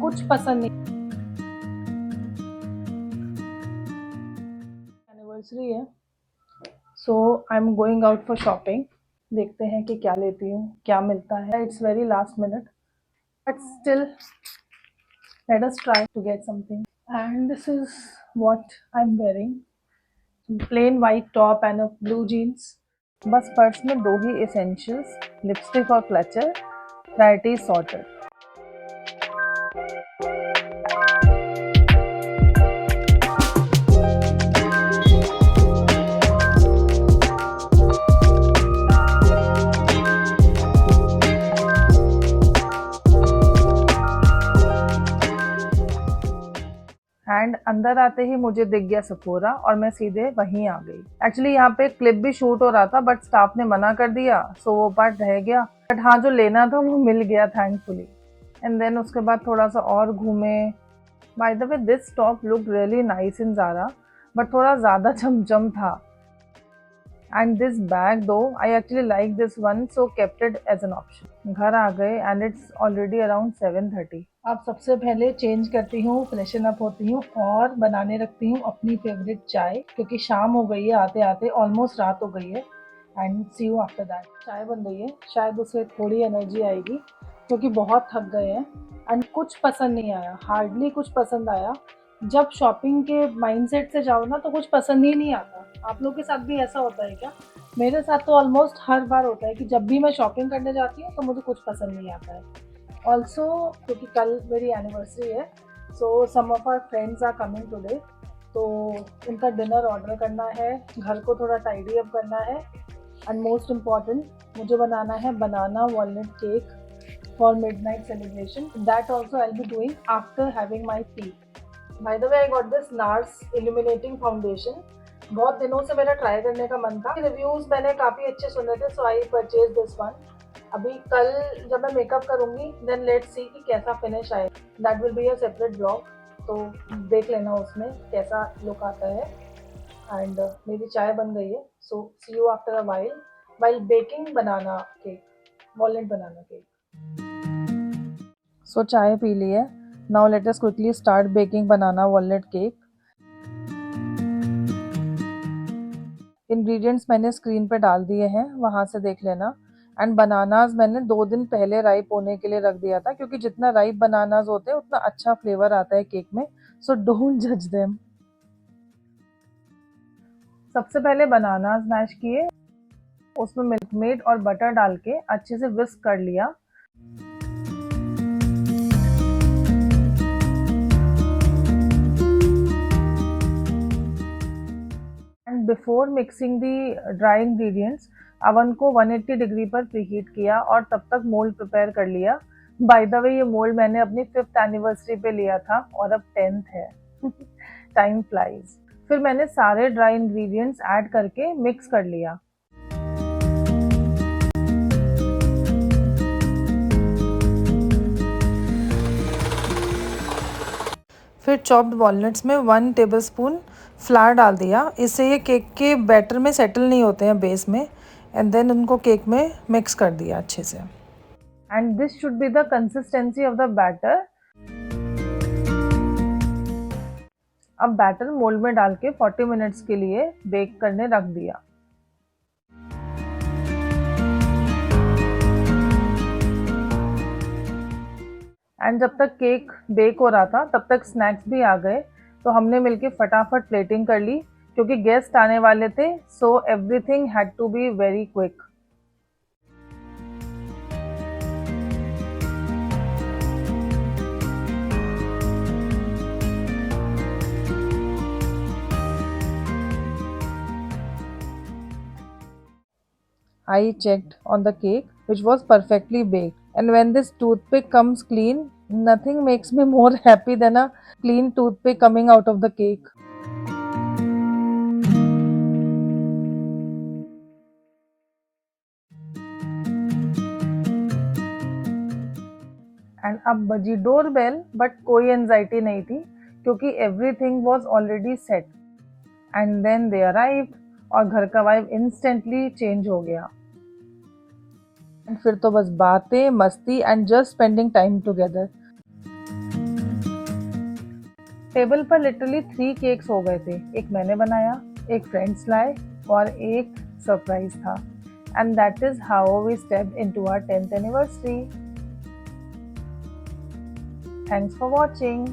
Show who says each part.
Speaker 1: कुछ पसंद नहीं। एनिवर्सरी है, so I am going out for shopping. देखते हैं कि क्या लेती हूँ, क्या मिलता है। It's very last minute, but still let us try to get something. And this is what I'm wearing: plain white top and a blue jeans. बस पर्स में 2 ही essentials, लिपस्टिक और क्लचर, प्रायोरिटी सॉर्टेड। एंड अंदर आते ही मुझे दिख गया Sephora और मैं सीधे वहीं आ गई। एक्चुअली यहाँ पे क्लिप भी शूट हो रहा था, बट स्टाफ ने मना कर दिया, सो वो पार्ट रह गया। बट हाँ, जो लेना था वो मिल गया थैंकफुली। एंड देन उसके बाद थोड़ा सा और घूमे। By the way, this top look really nice in Zara, but थोड़ा ज़्यादा चमचम था। And this bag too, I actually like this one, so kept it as an option. घर आ गए एंड इट्स ऑलरेडी अराउंड 7:30। अब सबसे पहले चेंज करती हूँ, फ्रेशन अप होती हूँ और बनाने रखती हूँ अपनी फेवरेट चाय, क्योंकि शाम हो गई है आते आते, ऑलमोस्ट रात हो गई है। And see you after that. चाय बन गई है, शायद उससे थोड़ी एनर्जी आएगी, क्योंकि बहुत थक गए हैं। एंड कुछ पसंद नहीं आया, हार्डली कुछ पसंद आया। जब शॉपिंग के माइंडसेट से जाओ ना, तो कुछ पसंद ही नहीं आता। आप लोग के साथ भी ऐसा होता है क्या? मेरे साथ तो ऑलमोस्ट हर बार होता है कि जब भी मैं शॉपिंग करने जाती हूँ तो मुझे कुछ पसंद नहीं आता है। ऑल्सो क्योंकि कल मेरी एनिवर्सरी है, so some of our friends are coming today, तो उनका डिनर ऑर्डर करना है, घर को थोड़ा टाइडी अप करना है। एंड मोस्ट इम्पॉर्टेंट, मुझे बनाना है बनाना walnut cake for midnight celebration. That also I will be doing after having my T. Bye the way, I got this nurse illuminating foundation. बहुत दिनों से मेरा ट्राई करने का मन था। रिव्यूज़ मैंने काफ़ी अच्छे सुने थे, सो आई परचेज दिस वन। अभी कल जब मैं मेकअप करूँगी, देन लेट्स सी कि कैसा फिनिश आए। That will be a separate blog, तो देख लेना उसमें कैसा लुक आता है। एंड मेरी चाय बन गई है, so see you after a while baking banana cake, walnut banana cake. So चाय पी ली है, now let us quickly start baking banana walnut cake. Ingredients मैंने स्क्रीन पे डाल दिए हैं, वहाँ से देख लेना। एंड बनानाज मैंने 2 दिन पहले राइप होने के लिए रख दिया था, क्योंकि जितना राइप बनानाज होते हैं उतना अच्छा फ्लेवर आता है केक में, सो डोंट जज देम। सबसे पहले बनानाज मैश किए, उसमें मिल्क मेड और बटर डाल के अच्छे से विस्क कर लिया। And before mixing the dry ingredients, oven को 180 डिग्री पर प्रीहीट किया और तब तक मोल्ड प्रिपेयर कर लिया। बाय द वे, ये मोल्ड मैंने अपनी 5th एनिवर्सरी पे लिया था और अब 10th है। Time flies. फिर मैंने सारे ड्राई इंग्रेडिएंट्स ऐड करके मिक्स कर लिया। फिर चॉप्ड वॉलनट्स में 1 टेबलस्पून फ्लावर डाल दिया, इससे ये केक के बैटर में सेटल नहीं होते हैं बेस में। एंड देन उनको केक में मिक्स कर दिया अच्छे से। And this should be the consistency of the batter. अब बैटर मोल्ड में डाल के 40 मिनट्स के लिए बेक करने रख दिया। एंड जब तक केक बेक हो रहा था, तब तक स्नैक्स भी आ गए, तो हमने मिलके फटाफट प्लेटिंग कर ली, क्योंकि गेस्ट आने वाले थे, so everything had to be very quick. I checked on the cake, which was perfectly baked. And when this toothpick comes clean, nothing makes me more happy than a clean toothpick coming out of the cake. And अब बजी doorbell, but कोई anxiety नहीं थी, क्योंकि everything was already set. And then they arrived और घर का vibe instantly change हो गया। एंड फिर तो बस बातें, मस्ती and just spending time together. Table पर लिटरली 3 केक्स हो गए थे। एक मैंने बनाया, एक फ्रेंड्स लाए और एक सरप्राइज था। And that is how we stepped into our 10th anniversary. Thanks for watching.